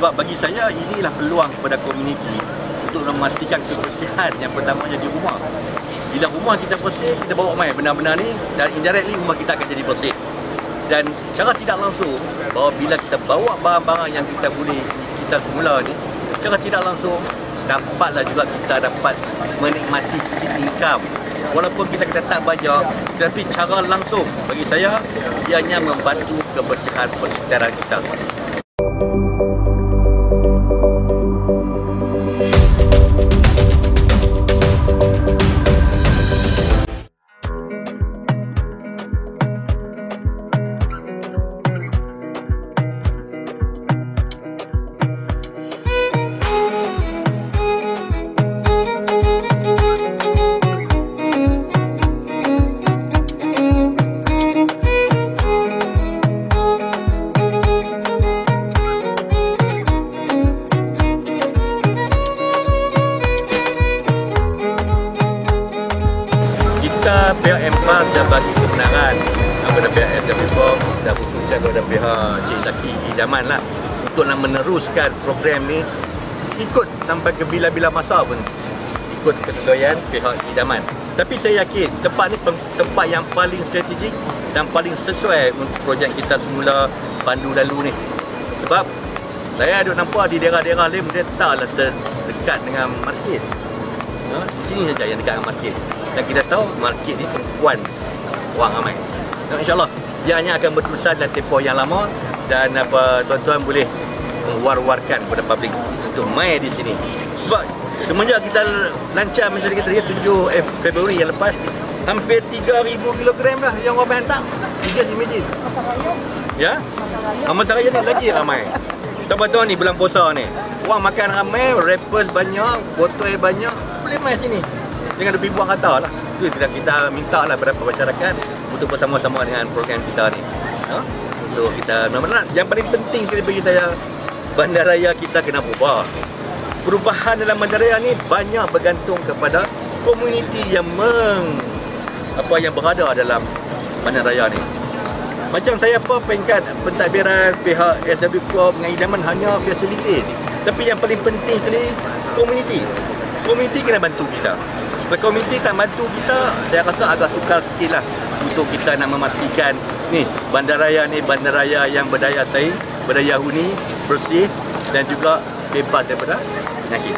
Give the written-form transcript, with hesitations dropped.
Sebab bagi saya inilah peluang kepada komuniti untuk memastikan kebersihan yang pertamanya di rumah. Bila rumah kita bersih, kita bawa mai benda-benda ni dan indirectly rumah kita akan jadi bersih. Dan secara tidak langsung, bahawa bila kita bawa barang-barang yang kita boleh kita semula ni, secara tidak langsung dapatlah juga kita dapat menikmati sedikit income. Walaupun kita tak banyak, tetapi cara langsung bagi saya ianya membantu kebersihan persekitaran kita. Pihak MPAS dah bagi kebenaran kepada pihak SWFORM dan khususnya kepada pihak Cik Zaki Idaman lah untuk nak meneruskan program ni ikut sampai ke bila-bila masa pun ikut kesesuaian pihak Idaman. Tapi saya yakin tempat ni tempat yang paling strategik dan paling sesuai untuk projek kita semula pandu lalu ni. Sebab saya ada nampak di daerah-daerah lain dia taklah sedekat dengan market. Sini saja yang dekat dengan market. Dan kita tahu market ni tumpuan orang ramai. Dan insyaAllah dia hanya akan berterusan dalam tempoh yang lama dan tuan-tuan boleh mewar-warkan kepada publik untuk mai di sini. Sebab semenjak kita lancar misalnya kita 7 Februari yang lepas, hampir 3,000 kilogram dah yang orang hantar. Just imagine. Ya? Masa raya ni lagi ramai. Tuan-tuan ni bulan puasa ni, orang makan ramai, rappers banyak, botol banyak, boleh mai sini. Jangan lebih buang kata lah. Itu kita minta lah kepada masyarakat untuk bersama-sama dengan program kita ni. Untuk kita benar-benar yang paling penting sekali bagi saya, bandaraya kita kena berubah. Perubahan dalam bandaraya ni banyak bergantung kepada komuniti yang berada dalam bandaraya ni. Macam saya peringkat pentadbiran pihak SWFORM dengan Idaman hanya facilitate. Tapi yang paling penting sekali komuniti. Komuniti kena bantu kita. Kalau komuniti tak bantu kita, saya rasa agak sukar sikit lah untuk kita nak memastikan ni bandaraya ni bandaraya yang berdaya saing, berdaya huni, bersih dan juga bebas daripada penyakit.